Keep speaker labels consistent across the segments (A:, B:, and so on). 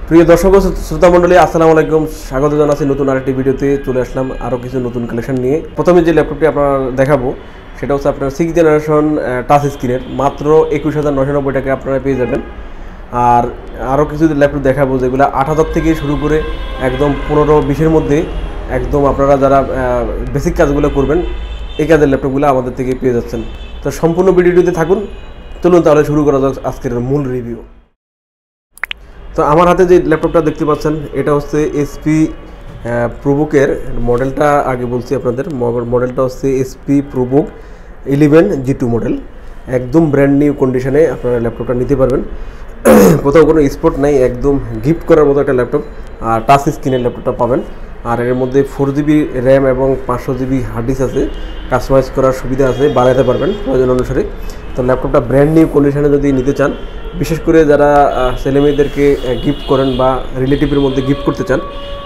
A: প্রিয় দর্শক ও শ্রোতা মণ্ডলী, আসসালামু আলাইকুম। স্বাগত জানাচ্ছি নতুন আরেকটি ভিডিওতে। চলে আসলাম আরও কিছু নতুন কালেকশন নিয়ে। প্রথমে যে ল্যাপটপটি আপনারা দেখাবো সেটা হচ্ছে আপনার 6th জেনারেশন টাচ স্ক্রিনের, মাত্র 21,990 টাকায় আপনারা পেয়ে যাবেন। আর আরও কিছু ল্যাপটপ দেখাবো যেগুলো 8,000 থেকে শুরু করে একদম 15-20-এর মধ্যে একদম আপনারা যারা বেসিক কাজগুলো করবেন এই কাজের ল্যাপটপগুলো আমাদের থেকে পেয়ে যাচ্ছেন। তো সম্পূর্ণ ভিডিওটিতে থাকুন। চলুন তাহলে শুরু করা যাক আজকের মূল রিভিউ। তো আমার হাতে যে ল্যাপটপটা দেখতে পাচ্ছেন এটা হচ্ছে এসপি প্রোবুকের মডেলটা। আগে বলছি আপনাদের, মডেলটা হচ্ছে এসপি প্রোবুক 11 G2 মডেল। একদম ব্র্যান্ড নিউ কন্ডিশনে আপনারা ল্যাপটপটা নিতে পারবেন। কোথাও কোনো স্পট নাই, একদম গিফট করার মতো একটা ল্যাপটপ। আর টাচ স্ক্রিনের ল্যাপটপটা পাবেন। আর এর মধ্যে 4GB র্যাম এবং 500GB হার্ড ডিস্ক আছে। কাস্টমাইজ করার সুবিধা আছে, বাড়াতে পারবেন প্রয়োজন অনুসারে। তো ল্যাপটপটা ব্র্যান্ড নিউ কন্ডিশনে যদি নিতে চান, বিশেষ করে যারা ছেলেমেয়েদেরকে গিফট করেন বা রিলেটিভের মধ্যে গিফট করতে চান,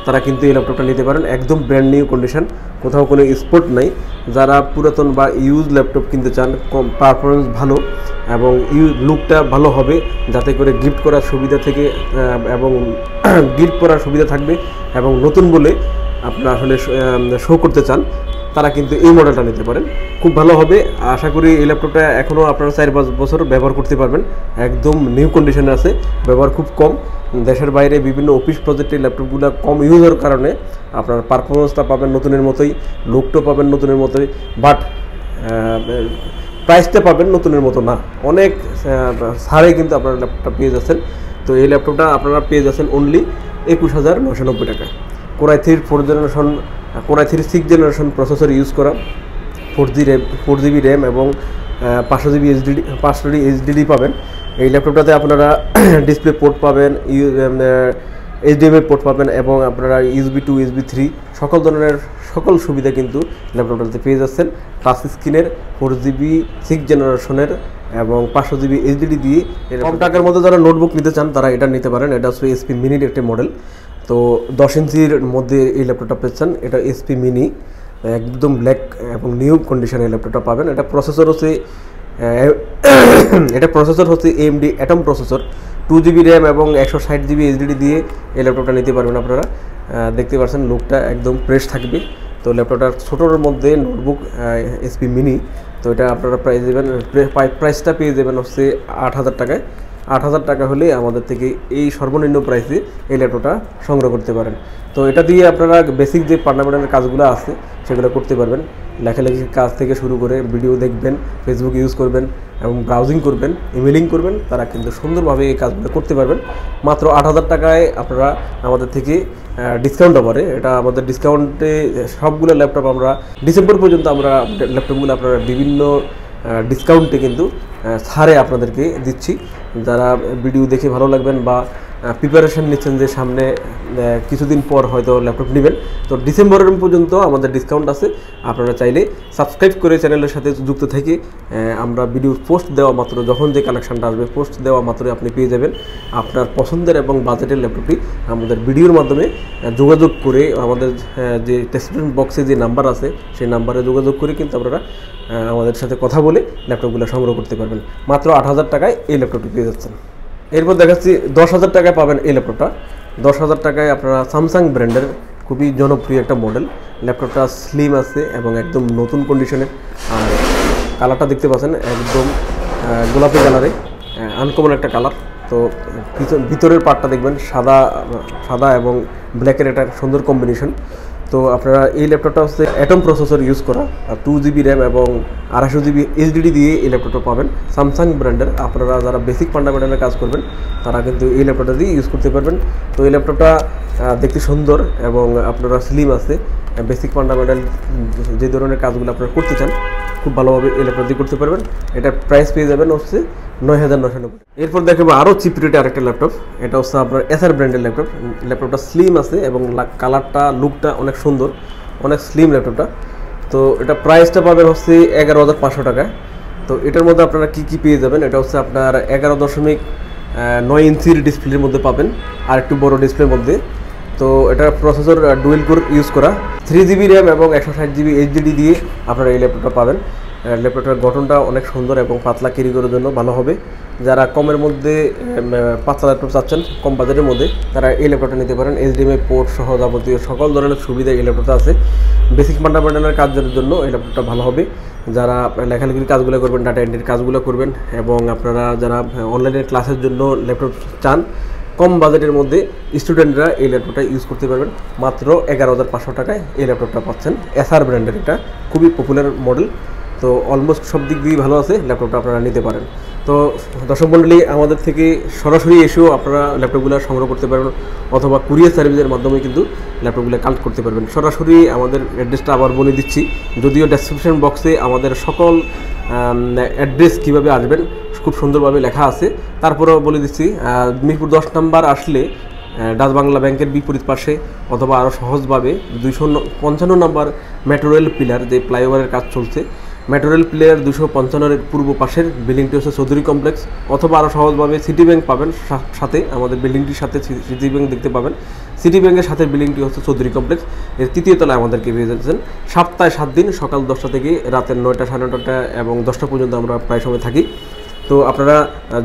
A: তারা কিন্তু এই ল্যাপটপটা নিতে পারেন। একদম ব্র্যান্ড নিউ কন্ডিশন, কোথাও কোনো স্পট নাই। যারা পুরাতন বা ইউজ ল্যাপটপ কিনতে চান, কম পারফরমেন্স ভালো এবং লুকটা ভালো হবে, যাতে করে গিফট করার সুবিধা থেকে এবং গিফট করার সুবিধা থাকবে এবং নতুন বলে আপনারা আসলে শো করতে চান, তারা কিন্তু এই মডেলটা নিতে পারেন। খুব ভালো হবে। আশা করি এই ল্যাপটপটা এখনও আপনারা 4-5 বছর ব্যবহার করতে পারবেন। একদম নিউ কন্ডিশনে আছে, ব্যবহার খুব কম। দেশের বাইরে বিভিন্ন অফিস প্রজেক্টের ল্যাপটপগুলো কম ইউজের কারণে আপনার পারফরমেন্সটা পাবেন নতুনের মতোই, লুকটা পাবেন নতুনের মতোই, বাট প্রাইসটা পাবেন নতুনের মতো না। অনেক ছাড়ে কিন্তু আপনারা ল্যাপটপটা পেয়ে যাচ্ছেন। তো এই ল্যাপটপটা আপনারা পেয়ে যাচ্ছেন অনলি 21,990 টাকায়। Core i3 6th generation processor use করা, 4GB র্যাম এবং 500GB HDD পাবেন। এই ল্যাপটপটাতে আপনারা ডিসপ্লে পোর্ট পাবেন, HDMI পোর্ট পাবেন এবং আপনারা USB 2, USB 3 সকল ধরনের সুবিধা কিন্তু ল্যাপটপটাতে পেয়ে যাচ্ছেন। টাচ স্ক্রিনের 4GB 6th জেনারেশনের এবং 500GB HDD দিয়ে কম টাকার মধ্যে যারা নোটবুক নিতে চান তারা এটা নিতে পারেন। এটা হচ্ছে এসপি মিনির একটি মডেল। তো 10 ইঞ্চির মধ্যে এই ল্যাপটপটা পেয়েছেন। এটা এসপি মিনি, একদম ব্ল্যাক এবং নিউ কন্ডিশনে এই ল্যাপটপটা পাবেন। এটা প্রসেসর হচ্ছে AMD atom processor, 2GB RAM এবং 160GB HDD দিয়ে এই ল্যাপটপটা নিতে পারবেন আপনারা। দেখতে পাচ্ছেন লুকটা একদম ফ্রেশ থাকবে। তো ল্যাপটপটার ছোটোর মধ্যে নোটবুক এসপি মিনি। তো এটা আপনারা প্রাইসটা পেয়ে যাবেন হচ্ছে 8,000 টাকায়। 8,000 টাকা হলে আমাদের থেকে এই সর্বনিম্ন প্রাইসে এই ল্যাপটপটা সংগ্রহ করতে পারেন। তো এটা দিয়ে আপনারা বেসিক যে ফান্ডামেন্টাল কাজগুলো আছে সেগুলো করতে পারবেন। লেখালেখির কাজ থেকে শুরু করে ভিডিও দেখবেন, ফেসবুক ইউজ করবেন এবং ব্রাউজিং করবেন, ইমেলিং করবেন, তারা কিন্তু সুন্দরভাবে এই কাজগুলো করতে পারবেন। মাত্র 8,000 টাকায় আপনারা আমাদের থেকে ডিসকাউন্ট অফারে, এটা আমাদের ডিসকাউন্টে সবগুলো ল্যাপটপ আমরা ডিসেম্বর পর্যন্ত আমরা ল্যাপটপগুলো আপনারা বিভিন্ন ডিসকাউন্টে কিন্তু ছাড়ে আপনাদেরকে দিচ্ছি। যারা ভিডিও দেখে ভালো লাগবেন বা প্রিপারেশন নিচ্ছেন যে সামনে কিছুদিন পর হয়তো ল্যাপটপ নেবেন, তো ডিসেম্বরের পর্যন্ত আমাদের ডিসকাউন্ট আছে। আপনারা চাইলে সাবস্ক্রাইব করে চ্যানেলের সাথে যুক্ত থেকে আমরা ভিডিও পোস্ট দেওয়া মাত্র, যখন যে কালেকশানটা আসবে পোস্ট দেওয়া মাত্রই আপনি পেয়ে যাবেন আপনার পছন্দের এবং বাজেটের ল্যাপটপটি। আমাদের ভিডিওর মাধ্যমে যোগাযোগ করে আমাদের যে ডেসক্রিপশন বক্সে যে নাম্বার আছে সেই নাম্বারে যোগাযোগ করে কিন্তু আপনারা আমাদের সাথে কথা বলে ল্যাপটপগুলো সংগ্রহ করতে পারবেন। মাত্র 8,000 টাকায় এই ল্যাপটপটি পেয়ে যাচ্ছেন। এরপর দেখাচ্ছি 10,000 টাকায় পাবেন এই ল্যাপটপটা। 10,000 টাকায় আপনারা স্যামসাং ব্র্যান্ডের খুবই জনপ্রিয় একটা মডেল। ল্যাপটপটা স্লিম আছে এবং একদম নতুন কন্ডিশনে। আর কালারটা দেখতে পাচ্ছেন একদম গোলাপি কালারে, আনকমন একটা কালার। তো ভিতরের পার্টটা দেখবেন সাদা এবং ব্ল্যাকের একটা সুন্দর কম্বিনেশন। তো আপনারা এই ল্যাপটপটা হচ্ছে অ্যাটম প্রসেসর ইউজ করা, 2GB র্যাম এবং 250GB HDD দিয়ে এই ল্যাপটপটা পাবেন স্যামসাং ব্র্যান্ডের। আপনারা যারা বেসিক ফান্ডামেন্টালের কাজ করবেন তারা কিন্তু এই ল্যাপটপটা দিয়ে ইউজ করতে পারবেন। তো এই ল্যাপটপটা দেখতে সুন্দর এবং আপনারা স্লিম আছে। বেসিক ফান্ডামেন্টাল যে ধরনের কাজগুলো আপনারা করতে চান খুব ভালোভাবে এই ল্যাপটপ দিয়ে করতে পারবেন। এটার প্রাইস পেয়ে যাবেন হচ্ছে 9,990। এরপর দেখাবো আরও চিপ রেটে আরেকটা ল্যাপটপ। এটা হচ্ছে আপনার এসার ব্র্যান্ডের ল্যাপটপ। ল্যাপটপটা স্লিম আছে এবং কালারটা লুকটা অনেক সুন্দর, অনেক স্লিম ল্যাপটপটা। তো এটা প্রাইসটা পাবেন হচ্ছে 11,500 টাকায়। তো এটার মধ্যে আপনারা কী পেয়ে যাবেন, এটা হচ্ছে আপনার 11.9 ইঞ্চির ডিসপ্লের মধ্যে পাবেন, আর একটু বড় ডিসপ্লের মধ্যে। তো এটা প্রসেসর ডুয়েল কোর ইউজ করা, 3GB র্যাম এবং 160GB HDD দিয়ে আপনারা এই ল্যাপটপটা পাবেন। ল্যাপটপটার গঠনটা অনেক সুন্দর এবং পাতলা ক্যারি করার জন্য ভালো হবে। যারা কমের মধ্যে পাতলা ল্যাপটপ চাচ্ছেন কম বাজেটের মধ্যে, তারা এই ল্যাপটপটা নিতে পারেন। HDMI পোর্ট সহ যাবতীয় সকল ধরনের সুবিধা এই ল্যাপটপটা আছে। বেসিক ফান্ডামেন্টালের কাজের জন্য এই ল্যাপটপটা ভালো হবে। যারা লেখালেখির কাজগুলো করবেন, ডাটা এন্ট্রির কাজগুলো করবেন, এবং আপনারা যারা অনলাইনের ক্লাসের জন্য ল্যাপটপ চান কম বাজেটের মধ্যে, স্টুডেন্টরা এই ল্যাপটপটা ইউজ করতে পারবেন। মাত্র 11,500 টাকায় এই ল্যাপটপটা পাচ্ছেন। এসার ব্র্যান্ডের, এটা খুবই পপুলার মডেল। তো অলমোস্ট সব দিক দিয়ে ভালো আছে, ল্যাপটপটা আপনারা নিতে পারেন। তো দর্শক মণ্ডলী, আমাদের থেকে সরাসরি এসেও আপনারা ল্যাপটপগুলো সংগ্রহ করতে পারবেন, অথবা কুরিয়ার সার্ভিসের মাধ্যমে কিন্তু ল্যাপটপগুলো কালেক্ট করতে পারবেন। সরাসরি আমাদের অ্যাড্রেসটা আবার বলে দিচ্ছি, যদিও ডেসক্রিপশন বক্সে আমাদের সকল অ্যাড্রেস কীভাবে আসবেন খুব সুন্দরভাবে লেখা আছে। তারপরেও বলে দিচ্ছি, মিরপুর 10 নম্বর আসলে ডাচ বাংলা ব্যাংকের বিপরীত পাশে, অথবা আরও সহজভাবে 255 নম্বর মেট্রো রেল পিলার, যে ফ্লাইওভারের কাজ চলছে, মেট্রো রেল পিলার 255-এর পূর্ব পাশের বিল্ডিংটি হচ্ছে চৌধুরী কমপ্লেক্স, অথবা আরও সহজভাবে সিটি ব্যাংক পাবেন সাথে, আমাদের বিল্ডিংটির সাথে সিটি ব্যাংক দেখতে পাবেন। সিটি ব্যাংকের সাথে বিল্ডিংটি হচ্ছে চৌধুরী কমপ্লেক্স, এর 3য় তলায় আমাদেরকে পেয়ে যাচ্ছেন। সপ্তাহে 7 দিন সকাল 10টা থেকে রাতের 9টা, 9:30 এবং 10টা পর্যন্ত আমরা প্রায় সময় থাকি। তো আপনারা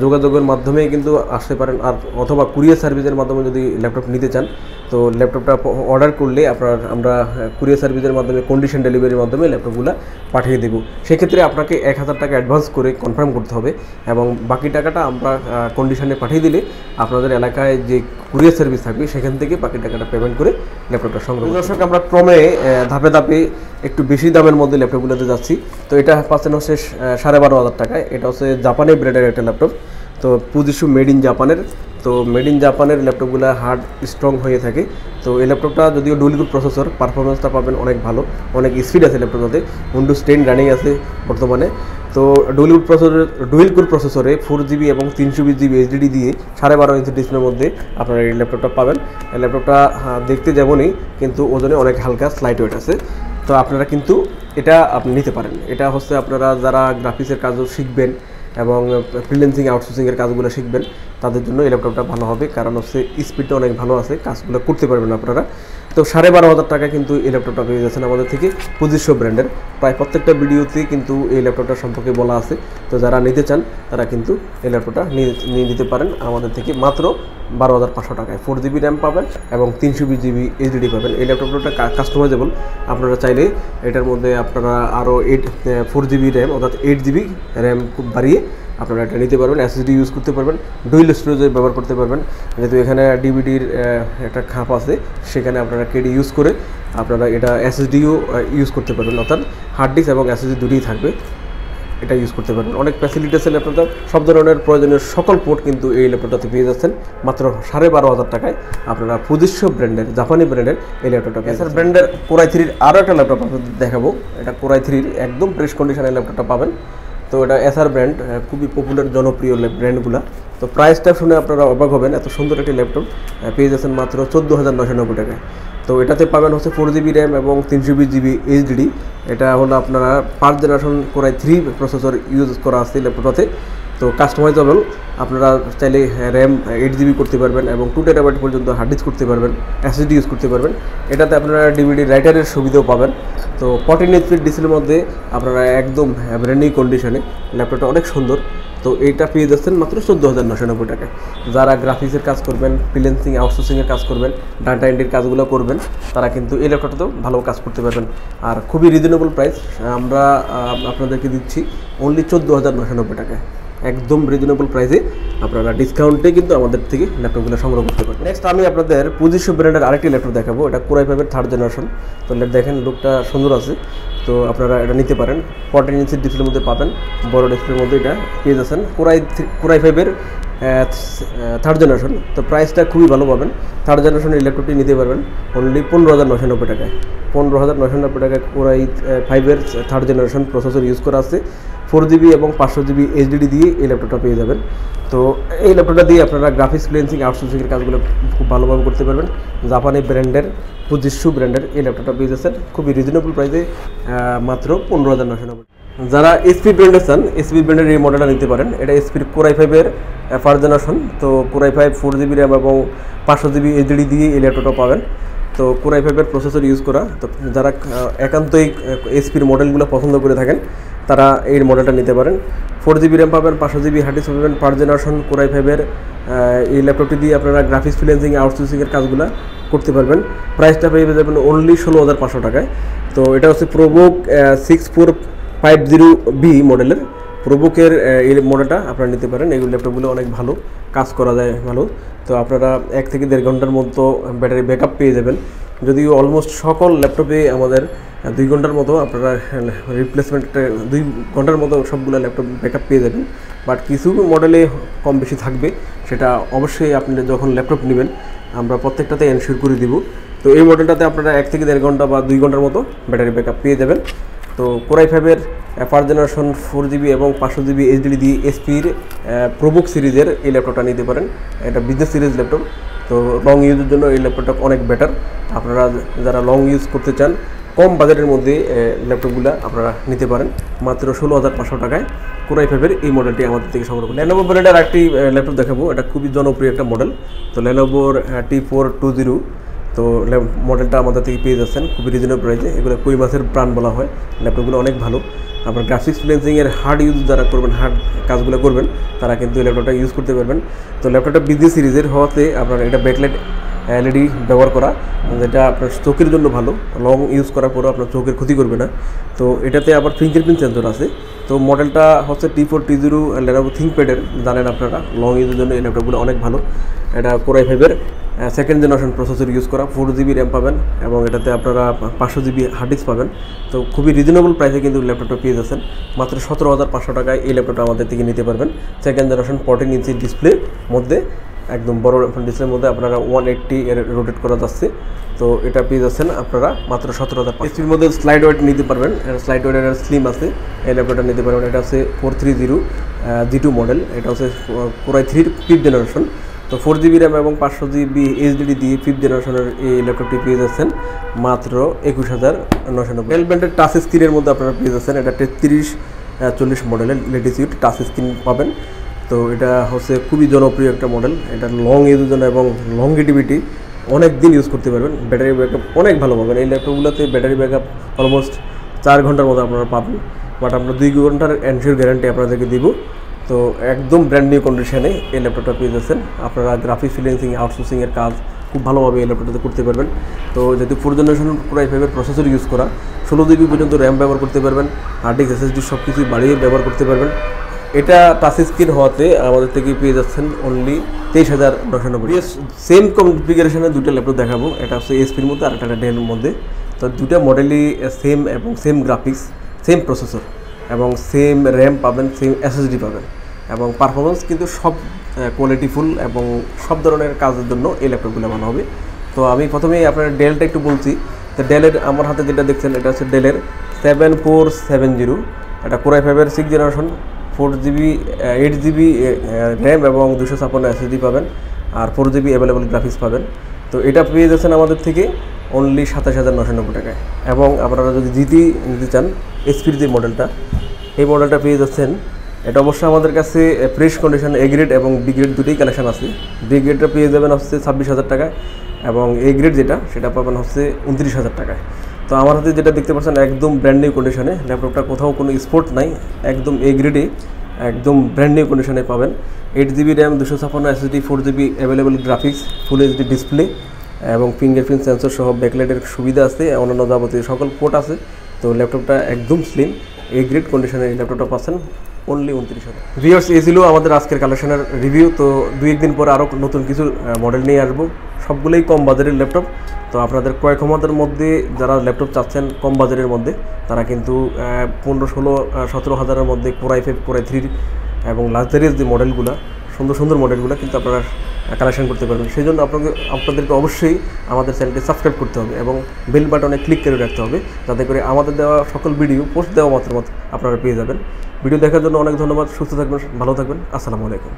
A: যোগাযোগের মাধ্যমে কিন্তু আসতে পারেন, আর অথবা কুরিয়ার সার্ভিসের মাধ্যমে যদি ল্যাপটপ নিতে চান, তো ল্যাপটপটা অর্ডার করলে আমরা কুরিয়ার সার্ভিসের মাধ্যমে কন্ডিশন ডেলিভারির মাধ্যমে ল্যাপটপগুলো পাঠিয়ে দেব। সেক্ষেত্রে আপনাকে 1000 টাকা অ্যাডভান্স করে কনফার্ম করতে হবে, এবং বাকি টাকাটা আমরা কন্ডিশনে পাঠিয়ে দিলে আপনাদের এলাকায় যে কুরিয়ার সার্ভিস থাকবে সেখান থেকে বাকি টাকাটা পেমেন্ট করে ল্যাপটপটা সংগ্রহ। দর্শক, আমরা ক্রমে ধাপে ধাপে একটু বেশি দামের মধ্যে ল্যাপটপগুলোতে যাচ্ছি। তো এটা পাচ্ছেন হচ্ছে 12,500 টাকায়। এটা হচ্ছে জাপানি ব্র্যান্ডের একটা ল্যাপটপ। তো পুজিশু মেড ইন জাপানের। তো মেড ইন জাপানের ল্যাপটপগুলো হার্ড স্ট্রং হয়ে থাকে। তো এই ল্যাপটপটা যদিও ডুয়েল কোর প্রসেসর, পারফরমেন্সটা পাবেন অনেক ভালো, অনেক স্পিড আছে ল্যাপটপটাতে। উইন্ডোজ 10 রানিং আছে বর্তমানে। তো ডুয়েল কোর প্রসেসরে 4GB এবং 320GB HDD দিয়ে 12.5 ইঞ্চি ডিসপ্লের মধ্যে আপনারা এই ল্যাপটপটা পাবেন। এই ল্যাপটপটা দেখতে যেমনই, কিন্তু ওজনে অনেক হালকা, স্লাইট ওয়েট আছে। তো আপনারা কিন্তু এটা আপনি নিতে পারেন। এটা হচ্ছে আপনারা যারা গ্রাফিক্সের কাজও শিখবেন এবং ফ্রিল্যান্সিং আউটসোর্সিংয়ের কাজগুলো শিখবেন, তাদের জন্য এই ল্যাপটপটা ভালো হবে, কারণ হচ্ছে স্পিডটা অনেক ভালো আছে, কাজগুলো করতে পারবেন আপনারা। তো 12,500 টাকা কিন্তু এই ল্যাপটপটা পেয়ে যাচ্ছেন আমাদের থেকে, পুজিশু ব্র্যান্ডের। প্রায় প্রত্যেকটা ভিডিওতে কিন্তু এই ল্যাপটপটা সম্পর্কে বলা আছে। তো যারা নিতে চান তারা কিন্তু এই ল্যাপটপটা নিয়ে নিতে পারেন আমাদের থেকে মাত্র 12,500 টাকায়। 4GB র্যাম পাবেন এবং 320GB HDD পাবেন। এই ল্যাপটপটা কাস্টমাইজেবল, আপনারা চাইলে এটার মধ্যে আপনারা আরও 4GB র্যাম অর্থাৎ 8GB র্যাম খুব বাড়িয়ে আপনারা এটা নিতে পারবেন। SSD ইউজ করতে পারবেন, ডুয়েল স্টোরেজে ব্যবহার করতে পারবেন। যেহেতু এখানে ডিভিডির একটা খাপ আছে, সেখানে আপনারা কেডি ইউজ করে আপনারা এটা SSDও ইউজ করতে পারবেন, অর্থাৎ হার্ড ডিস্ক এবং SSD দুটোই থাকবে, এটা ইউজ করতে পারবেন। অনেক ফ্যাসিলিটি আছে ল্যাপটপটা, সব ধরনের প্রয়োজনীয় সকল পোর্ট কিন্তু এই ল্যাপটপটাতে পেয়ে যাচ্ছেন মাত্র 12,500 টাকায়। আপনারা পুজিশু ব্র্যান্ডের, জাপানি ব্র্যান্ডের এই ল্যাপটপটা, এসার ব্র্যান্ডের Core i3-র আরও একটা ল্যাপটপ আপনাদের দেখাবো। এটা Core i3-র একদম ফ্রেশ কন্ডিশনের ল্যাপটপটা পাবেন। তো এটা এসার ব্র্যান্ড, খুবই পপুলার জনপ্রিয় ব্র্যান্ডগুলো। তো প্রাইসটা শুনে আপনারা অবাক হবেন, এত সুন্দর একটি ল্যাপটপ পেয়ে যাচ্ছেন মাত্র 14,990 টাকায়। তো এটাতে পাবেন হচ্ছে 4GB র্যাম এবং 320GB HDD। এটা হলো আপনারা 5th generation Core i3 processor use করা আছে ল্যাপটপটাতে। তো কাস্টমাইজেবল, আপনারা চাইলে র্যাম 8GB করতে পারবেন এবং 2TB পর্যন্ত হার্ড ডিস্ক করতে পারবেন, SSD ইউজ করতে পারবেন। এটাতে আপনারা DVD রাইটারের সুবিধাও পাবেন। তো 14 ইঞ্চি ডিসপ্লের মধ্যে আপনারা একদম ব্র্যান্ড নিউ কন্ডিশনে, ল্যাপটপটা অনেক সুন্দর। তো এইটা পেয়ে যাচ্ছেন মাত্র 14,990 টাকায়। যারা গ্রাফিক্সের কাজ করবেন, ফ্রিল্যান্সিং আউটসোর্সিংয়ের কাজ করবেন, ডাটা এন্ট্রির কাজগুলো করবেন, তারা কিন্তু এই ল্যাপটপটাতেও ভালো কাজ করতে পারবেন। আর খুবই রিজনেবল প্রাইস আমরা আপনাদেরকে দিচ্ছি অনলি 14,990 টাকায়। একদম রিজনেবল প্রাইসে আপনারা ডিসকাউন্টে কিন্তু আমাদের থেকে ল্যাপটপগুলো সংগ্রহ করতে পারেন। নেক্সট আমি আপনাদের পুজিশু ব্র্যান্ডের আরেকটি ল্যাপটপ দেখাবো। এটা Core i5-এর 3rd জেনারেশন। তো দেখেন লুকটা সুন্দর আছে, তো আপনারা এটা নিতে পারেন। 14 ইঞ্চি ডিসপ্লের মধ্যে পাবেন, বড় ডিসপ্লের মধ্যে এটা পেয়ে যাচ্ছেন। Core i5-এর 3rd generation. তো প্রাইসটা খুবই ভালো পাবেন। 3rd জেনারেশনের এই ল্যাপটপটি নিতে পারবেন অনলি 15,990 টাকায়। 15,990 টাকায় Core i5-এর 3rd generation processor use করা আছে। 4GB এবং 500GB HDD দিয়ে এই ল্যাপটপটা পেয়ে যাবেন। তো এই ল্যাপটপটা দিয়ে আপনারা গ্রাফিক্স, ফ্রিল্যান্সিং, আউটসোর্সিংয়ের কাজগুলো খুব ভালোভাবে করতে পারবেন। জাপানি ব্র্যান্ডের, পুজিশু ব্র্যান্ডের এই ল্যাপটপটা পেয়ে যাচ্ছেন খুবই রিজনেবল প্রাইসে মাত্র 15,990। যারা HP ব্র্যান্ডের চান, HP ব্র্যান্ডের এই মডেলটা নিতে পারেন। এটা HP Core i5-এর 1st জেনারেশন। তো Core i5 4GB র্যাম এবং 500GB HDD দিয়ে এই ল্যাপটপটা পাবেন। তো Core i5-এর প্রসেসর ইউজ করা। তো যারা একান্তই HP মডেলগুলো পছন্দ করে থাকেন, তারা এই মডেলটা নিতে পারেন। 4GB র্যাম পাবেন, 500GB হার্ড ডিস্ক পাবেন, 1st জেনারেশন Core i5-এর এই ল্যাপটপটি দিয়ে আপনারা গ্রাফিক্স ফ্রিল্যান্সিং আউটসোর্সিংয়ের কাজগুলো করতে পারবেন। প্রাইসটা পেয়ে যাবেন অনলি 16,500 টাকায়। তো এটা হচ্ছে প্রোবুক 6450B মডেলের। প্রোবুকের এই মডেলটা আপনারা নিতে পারেন। এই ল্যাপটপগুলো অনেক ভালো কাজ করা যায় ভালো। তো আপনারা 1 থেকে 1.5 ঘন্টার মতো ব্যাটারি ব্যাকআপ পেয়ে যাবেন। যদিও অলমোস্ট সকল ল্যাপটপে আমাদের 2 ঘন্টার মতো আপনারা রিপ্লেসমেন্ট 2 ঘন্টার মতো সবগুলো ল্যাপটপ ব্যাকআপ পেয়ে যাবেন। বাট কিছু মডেলে কম বেশি থাকবে, সেটা অবশ্যই আপনি যখন ল্যাপটপ নেবেন আমরা প্রত্যেকটাতে এনশিওর করে দিব। তো এই মডেলটাতে আপনারা 1 থেকে 1.5 ঘন্টা বা 2 ঘন্টার মতো ব্যাটারি ব্যাকআপ পেয়ে যাবেন। তো Core i5-এর 1st জেনারেশন 4GB এবং 500GB HDD দিয়ে HP-র প্রোবুক সিরিজের এই ল্যাপটপটা নিতে পারেন। এটা বিজনেস সিরিজ ল্যাপটপ। তো লং ইউজের জন্য এই ল্যাপটপটা অনেক বেটার। আপনারা যারা লং ইউজ করতে চান কম বাজেটের মধ্যে ল্যাপটপগুলো আপনারা নিতে পারেন মাত্র 16,500 টাকায়। Core i5-এর এই মডেলটি আমাদের থেকে সংগ্রহ করুন। Lenovo ব্র্যান্ডের একটি ল্যাপটপ দেখাবো, এটা খুবই জনপ্রিয় একটা মডেল। তো Lenovoর T420 তো মডেলটা আমাদের থেকে পেয়ে যাচ্ছেন খুবই রিজনেবল প্রাইসে। এগুলো কই মাছের প্রাণ বলা হয়। ল্যাপটপগুলো অনেক ভালো। আপনার গ্রাফিক্স ফ্রিল্যান্সিংয়ের হার্ড ইউজ যারা করবেন, হার্ড কাজগুলো করবেন, তারা কিন্তু এই ল্যাপটপটা ইউজ করতে পারবেন। তো ল্যাপটপটা বিজনেস সিরিজের হওয়াতে আপনার এটা ব্যাকলাইট LED ব্যবহার করা, যেটা আপনার চোখের জন্য ভালো। লং ইউজ করার পরও আপনার চোখের ক্ষতি করবে না। তো এটাতে আবার ফিঙ্গারপ্রিন্ট সেন্সর আছে। তো মডেলটা হচ্ছে T420 Lenovo ThinkPad-এর। জানেন আপনারা লং ইউজের জন্য এই ল্যাপটপগুলো অনেক ভালো। এটা Core i5-এর 2nd generation processor use করা, 4GB র্যাম পাবেন এবং এটাতে আপনারা 500GB হার্ড ডিস্ক পাবেন। তো খুবই রিজনেবল প্রাইসে কিন্তু ল্যাপটপটা পেয়ে যাচ্ছেন মাত্র 17,500 টাকায়। এই ল্যাপটপটা আমাদের থেকে নিতে পারবেন। 2nd জেনারেশন 14 ইঞ্চি ডিসপ্লের মধ্যে, একদম বড় ডিসপ্লের মধ্যে আপনারা 180 এর রোটেট করা যাচ্ছে। তো এটা পেয়ে যাচ্ছেন আপনারা মাত্র 17,500। এসপির মধ্যে স্লাইড ওয়েট নিতে পারবেন, স্লাইড ওয়েটের স্লিম আছে, এই ল্যাপটপটা নিতে পারবেন। এটা হচ্ছে 430 G2 মডেল। এটা হচ্ছে Core i3-র 5th জেনারেশন। তো 4GB র্যাম এবং 500GB HDD দিয়ে 5th জেনারেশনের এই ল্যাপটপটি পেয়ে যাচ্ছেন মাত্র 21,990। ডেল ব্র্যান্ডের টাচ স্ক্রিনের মধ্যে আপনারা পেয়ে যাচ্ছেন এটা 3340 মডেলের লেটেস্ট টাচ স্ক্রিন পাবেন। তো এটা হচ্ছে খুবই জনপ্রিয় একটা মডেল। এটা লং ইউজের জন্য এবং লংগেটিভিটি অনেক দিন ইউজ করতে পারবেন। ব্যাটারি ব্যাকআপ অনেক ভালো পাবেন। এই ল্যাপটপগুলোতে ব্যাটারি ব্যাকআপ অলমোস্ট 4 ঘন্টার মতো আপনারা পাবেন। বাট আমরা 2 ঘন্টার এনশিওর গ্যারান্টি আপনাদেরকে দিব। তো একদম ব্র্যান্ড নিউ কন্ডিশনে এই ল্যাপটপটা পেয়ে যাচ্ছেন। আপনারা গ্রাফিক্স ফ্রিল্যান্সিং আউটসোর্সিংয়ের কাজ খুব ভালোভাবে এই ল্যাপটপটাতে করতে পারবেন। তো যেহেতু 4th জেনারেশন Core i5-এর প্রসেসর ইউজ করা, 16GB পর্যন্ত র্যাম ব্যবহার করতে পারবেন, হার্ড ডিস্ক SSD সব কিছুই বাড়িয়ে ব্যবহার করতে পারবেন। এটা টাচ স্ক্রিন হওয়াতে আমাদের থেকে পেয়ে যাচ্ছেন অনলি 23,990। সেম কনফিগারেশনের দুটো ল্যাপটপ দেখাবো। এটা হচ্ছে এসপির মধ্যে আর একটা ডেলের মধ্যে। তো দুটো মডেলই সেম এবং সেম গ্রাফিক্স, সেম প্রসেসর এবং সেম র্যাম পাবেন, সেম SSD পাবেন এবং পারফরমেন্স কিন্তু সব কোয়ালিটিফুল এবং সব ধরনের কাজের জন্য এই ল্যাপটপগুলো ভালো হবে। তো আমি প্রথমেই আপনার ডেলটা একটু বলছি। তো ডেলের আমার হাতে যেটা দেখছেন এটা হচ্ছে ডেলের 7470। এটা Core i5-এর 6th generation, 4GB 8GB RAM এবং 256 SSD পাবেন আর 4GB অ্যাভেলেবল গ্রাফিক্স পাবেন। তো এটা পেয়ে যাচ্ছেন আমাদের থেকে অনলি 27,990 টাকায়। এবং আপনারা যদি জিটি নিতে চান এসপির যে মডেলটা, এই মডেলটা পেয়ে যাচ্ছেন। এটা অবশ্যই আমাদের কাছে ফ্রেশ কন্ডিশন A গ্রেড এবং B গ্রেড দুটোই কালেকশন আছে। B গ্রেডটা পেয়ে যাবেন হচ্ছে 26,000 টাকায় এবং A গ্রেড যেটা সেটা পাবেন হচ্ছে 29,000 টাকায়। তো আমার হাতে যেটা দেখতে পাচ্ছেন একদম ব্র্যান্ড নিউ কন্ডিশনে ল্যাপটপটা, কোথাও কোনো স্পোর্ট নাই, একদম A গ্রেডে একদম ব্র্যান্ড নিউ কন্ডিশনে পাবেন। 8GB RAM, 256 SSD, 4GB available graphics, full HD display এবং ফিঙ্গারপ্রিন্ট সেন্সর সহ ব্যাকলাইটের সুবিধা আছে, অন্যান্য যাবতীয় সকল পোর্ট আছে। তো ল্যাপটপটা একদম স্লিম A গ্রেড কন্ডিশনে এই ল্যাপটপটা পাচ্ছেন অনলি 29,000। ভিউয়ার্স, এই ছিল আমাদের আজকের কালেকশনের রিভিউ। তো 2-1 দিন পরে আরও নতুন কিছু মডেল নিয়ে আসবো, সবগুলোই কম বাজারের ল্যাপটপ। তো আপনাদের ক্রয় ক্ষমতার মধ্যে যারা ল্যাপটপ চাচ্ছেন কম বাজারের মধ্যে, তারা কিন্তু 15, 16, 17 হাজারের মধ্যে Core i5, Core i3 এবং লাক্সারিয়াস যে মডেলগুলো, সুন্দর সুন্দর মডেলগুলো কিন্তু আপনারা কালেকশন করতে পারবেন। সেই জন্য আপনাদেরকে অবশ্যই আমাদের চ্যানেলটি সাবস্ক্রাইব করতে হবে এবং বেল বাটনে ক্লিক করে রাখতে হবে, যাতে করে আমাদের দেওয়া সকল ভিডিও পোস্ট দেওয়া মাত্র আপনারা পেয়ে যাবেন। ভিডিও দেখার জন্য অনেক ধন্যবাদ। সুস্থ থাকবেন, ভালো থাকবেন। আসসালামু আলাইকুম।